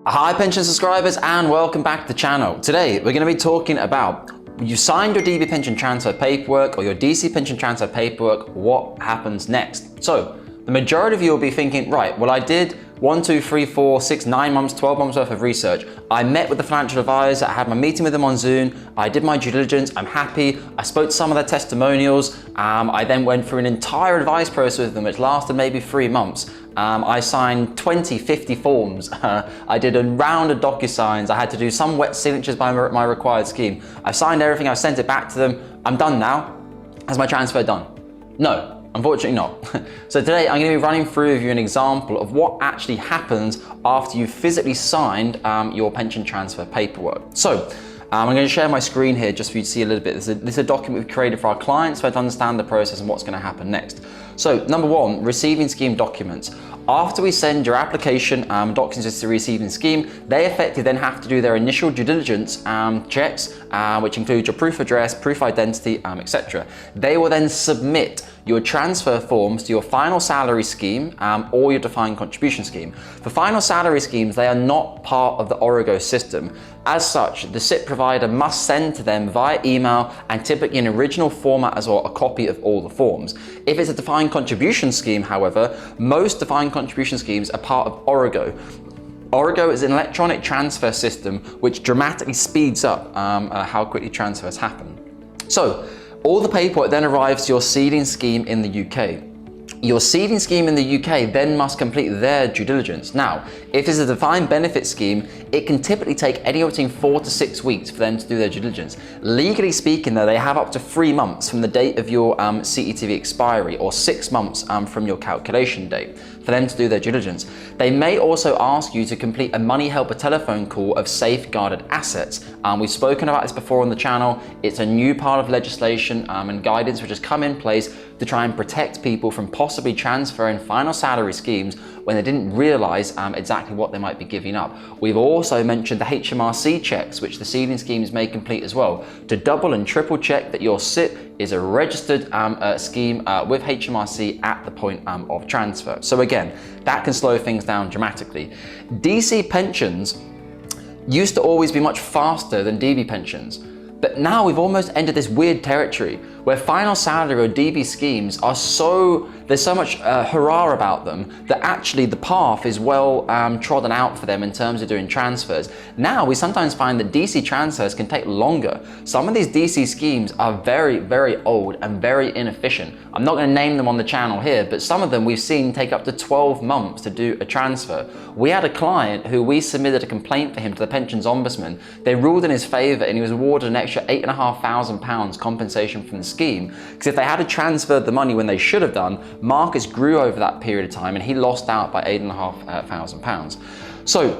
Hi pension subscribers and welcome back to the channel. Today we're going to be talking about you signed your DB pension transfer paperwork or your DC pension transfer paperwork, what happens next? So the majority of you will be thinking, right, well I did 1, 2, 3, 4, 6, 9 months, 12 months worth of research. I met with the financial advisor, I had my meeting with them on Zoom, I did my due diligence, I'm happy, I spoke to some of their testimonials, I then went through an entire advice process with them which lasted maybe 3 months. I signed 20, 50 forms, I did a round of DocuSigns, I had to do some wet signatures by my required scheme. I signed everything, I sent it back to them, I'm done now. Has my transfer done? No. Unfortunately not. So today I'm going to be running through with you an example of what actually happens after you physically signed your pension transfer paperwork. So I'm going to share my screen here just for you to see a little bit. This is a document we've created for our clients so to understand the process and what's going to happen next. So number one, receiving scheme documents. After we send your application documents to the receiving scheme, they effectively then have to do their initial due diligence checks, which include your proof of address, proof of identity, etc. They will then submit your transfer forms to your final salary scheme or your defined contribution scheme. For final salary schemes, they are not part of the Origo system. As such, the SIP provider must send to them via email and typically in original format as well, a copy of all the forms. If it's a defined contribution scheme, however, most defined contribution schemes are part of Origo. Origo is an electronic transfer system which dramatically speeds up how quickly transfers happen. So, all the paperwork then arrives to your Ceding scheme in the UK. Your Ceding scheme in the UK then must complete their due diligence. Now, if it's a defined benefit scheme, it can typically take anywhere between 4 to 6 weeks for them to do their due diligence. Legally speaking though, they have up to 3 months from the date of your CETV expiry or 6 months from your calculation date for them to do their due diligence. They may also ask you to complete a money helper telephone call of safeguarded assets. We've spoken about this before on the channel. It's a new part of legislation and guidance which has come in place to try and protect people from possibly transferring final salary schemes when they didn't realise exactly what they might be giving up. We've also mentioned the HMRC checks, which the Ceding schemes may complete as well, to double and triple check that your SIP is a registered scheme with HMRC at the point of transfer. So again, that can slow things down dramatically. DC pensions used to always be much faster than DB pensions. But now we've almost entered this weird territory where final salary or DB schemes are there's so much hurrah about them that actually the path is well trodden out for them in terms of doing transfers. Now we sometimes find that DC transfers can take longer. Some of these DC schemes are very, very old and very inefficient. I'm not going to name them on the channel here, but some of them we've seen take up to 12 months to do a transfer. We had a client who we submitted a complaint for him to the Pensions Ombudsman. They ruled in his favour and he was awarded an extra £8,500 compensation from the scheme, because if they had transferred the money when they should have done, Marcus grew over that period of time and he lost out by £8,500. So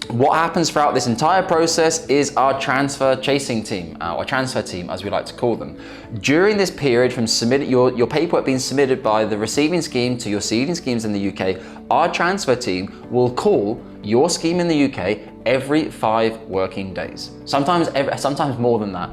what happens throughout this entire process is our transfer chasing team, or transfer team as we like to call them. During this period from your paperwork being submitted by the receiving scheme to your Ceding schemes in the UK, our transfer team will call your scheme in the UK every 5 working days. Sometimes more than that.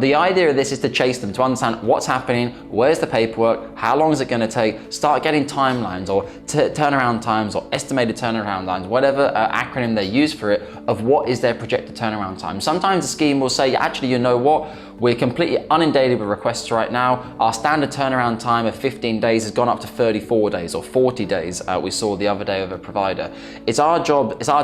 The idea of this is to chase them, to understand what's happening, where's the paperwork, how long is it going to take, start getting timelines or turnaround times or estimated turnaround times, whatever acronym they use for it, of what is their projected turnaround time. Sometimes the scheme will say, actually, you know what, we're completely inundated with requests right now. Our standard turnaround time of 15 days has gone up to 34 days or 40 days, we saw the other day of a provider. It's our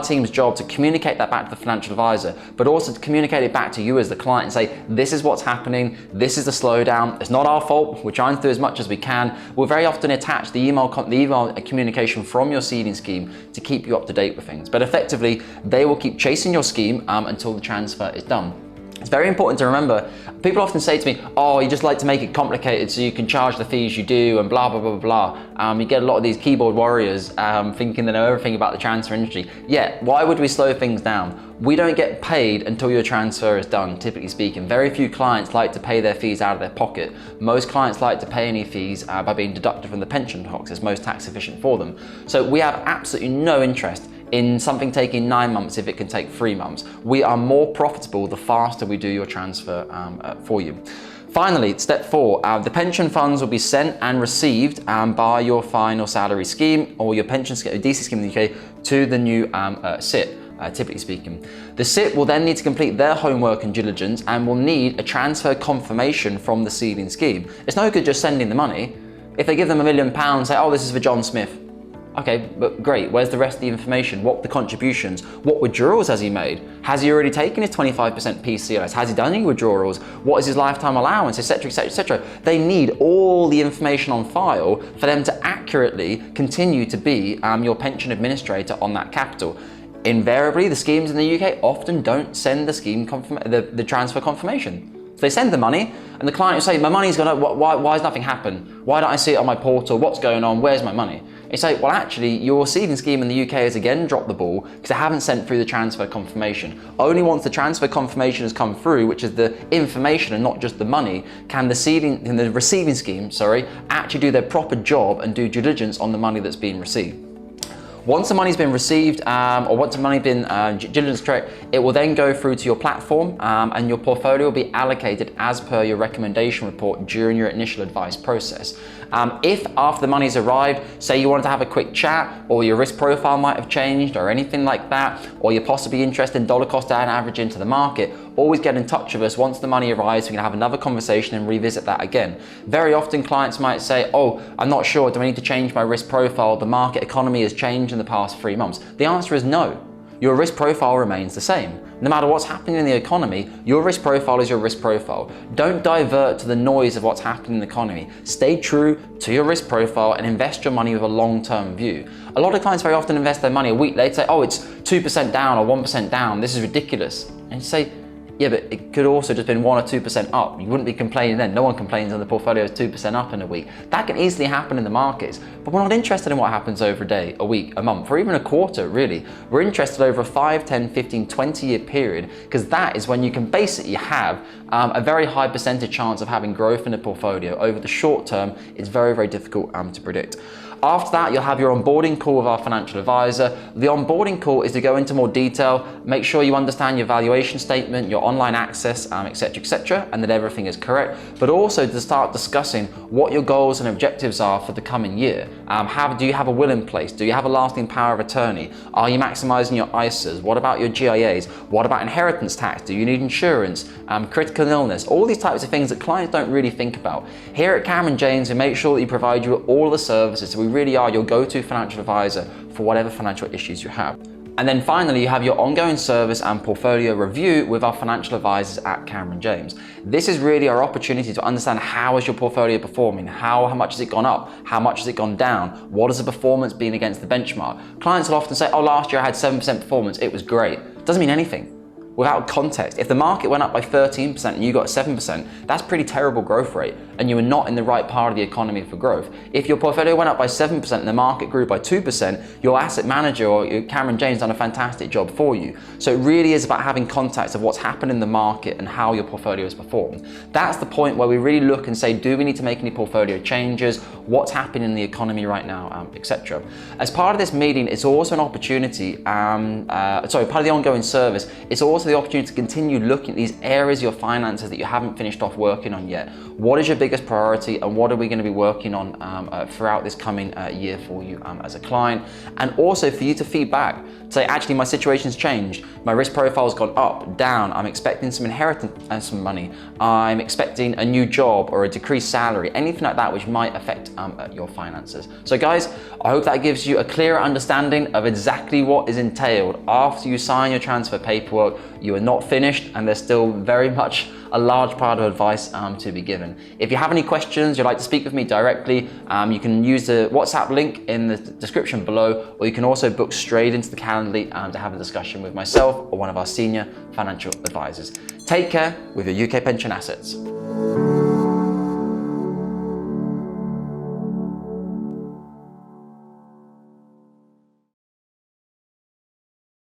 team's job to communicate that back to the financial advisor, but also to communicate it back to you as the client and say, this is what's happening, this is the slowdown, it's not our fault, we're trying to do as much as we can. We'll very often attach the email communication from your Ceding scheme to keep you up to date with things. But effectively, they will keep chasing your scheme until the transfer is done. It's very important to remember, people often say to me, oh, you just like to make it complicated so you can charge the fees you do and blah, blah, blah, blah. You get a lot of these keyboard warriors thinking they know everything about the transfer industry. Yeah, why would we slow things down? We don't get paid until your transfer is done, typically speaking. Very few clients like to pay their fees out of their pocket. Most clients like to pay any fees by being deducted from the pension box. It's most tax efficient for them. So we have absolutely no interest in something taking 9 months if it can take 3 months. We are more profitable the faster we do your transfer for you. Finally, step 4, the pension funds will be sent and received by your final salary scheme or your pension scheme, DC scheme in the UK, to the new SIP. typically speaking. The SIP will then need to complete their homework and diligence and will need a transfer confirmation from the Ceding scheme. It's no good just sending the money. If they give them £1 million, say, oh, this is for John Smith. Okay, but great, where's the rest of the information? What the contributions? What withdrawals has he made? Has he already taken his 25% PCOS? Has he done any withdrawals? What is his lifetime allowance, etc., etc., etc.? They need all the information on file for them to accurately continue to be your pension administrator on that capital. Invariably, the schemes in the UK often don't send the scheme the transfer confirmation. So they send the money, and the client will say, my money's gone up, why has nothing happened? Why don't I see it on my portal? What's going on? Where's my money? You say, well, actually, your Ceding scheme in the UK has again dropped the ball because they haven't sent through the transfer confirmation. Only once the transfer confirmation has come through, which is the information and not just the money, can the receiving scheme, actually do their proper job and do diligence on the money that's being received. Once the money's been received, or once the money's been diligence checked, it will then go through to your platform, and your portfolio will be allocated as per your recommendation report during your initial advice process. If after the money's arrived, say you wanted to have a quick chat, or your risk profile might have changed, or anything like that, or you're possibly interested in dollar cost average into the market, always get in touch with us. Once the money arrives, we can have another conversation and revisit that again. Very often clients might say, oh, I'm not sure, do I need to change my risk profile? The market economy has changed in the past 3 months. The answer is no. Your risk profile remains the same. No matter what's happening in the economy, your risk profile is your risk profile. Don't divert to the noise of what's happening in the economy. Stay true to your risk profile and invest your money with a long-term view. A lot of clients very often invest their money a week later, say, oh, it's 2% down or 1% down, this is ridiculous. And you say, yeah, but it could also just been 1 or 2% up. You wouldn't be complaining then. No one complains when the portfolio is 2% up in a week. That can easily happen in the markets, but we're not interested in what happens over a day, a week, a month, or even a quarter, really. We're interested over a 5, 10, 15, 20-year period, because that is when you can basically have a very high percentage chance of having growth in the portfolio. Over the short term, it's very, very difficult to predict. After that, you'll have your onboarding call with our financial advisor. The onboarding call is to go into more detail, make sure you understand your valuation statement, your online access, etc., etc., and that everything is correct, but also to start discussing what your goals and objectives are for the coming year. Do you have a will in place? Do you have a lasting power of attorney? Are you maximizing your ISAs? What about your GIAs? What about inheritance tax? Do you need insurance? Critical illness? All these types of things that clients don't really think about. Here at Cameron James, we make sure that we provide you with all the services, so we really are your go-to financial advisor for whatever financial issues you have. And then finally, you have your ongoing service and portfolio review with our financial advisors at Cameron James. This is really our opportunity to understand how is your portfolio performing, how much has it gone up, how much has it gone down, what has the performance been against the benchmark. Clients will often say, oh, last year I had 7% performance, it was great. Doesn't mean anything. Without context, if the market went up by 13% and you got 7%, that's pretty terrible growth rate, and you were not in the right part of the economy for growth. If your portfolio went up by 7% and the market grew by 2%, your asset manager or your Cameron James done a fantastic job for you. So it really is about having context of what's happened in the market and how your portfolio has performed. That's the point where we really look and say, do we need to make any portfolio changes? What's happening in the economy right now, etc. As part of this meeting, it's also an opportunity, part of the ongoing service, it's also the opportunity to continue looking at these areas of your finances that you haven't finished off working on yet. What is your biggest priority, and what are we going to be working on throughout this coming year for you as a client? And also for you to feedback, say, actually, my situation's changed. My risk profile's gone up, down. I'm expecting some inheritance and some money. I'm expecting a new job or a decreased salary, anything like that which might affect your finances. So guys, I hope that gives you a clearer understanding of exactly what is entailed after you sign your transfer paperwork. You are not finished, and there's still very much a large part of advice to be given. If you have any questions, you'd like to speak with me directly, you can use the WhatsApp link in the description below, or you can also book straight into the Calendly to have a discussion with myself or one of our senior financial advisors. Take care with your UK pension assets.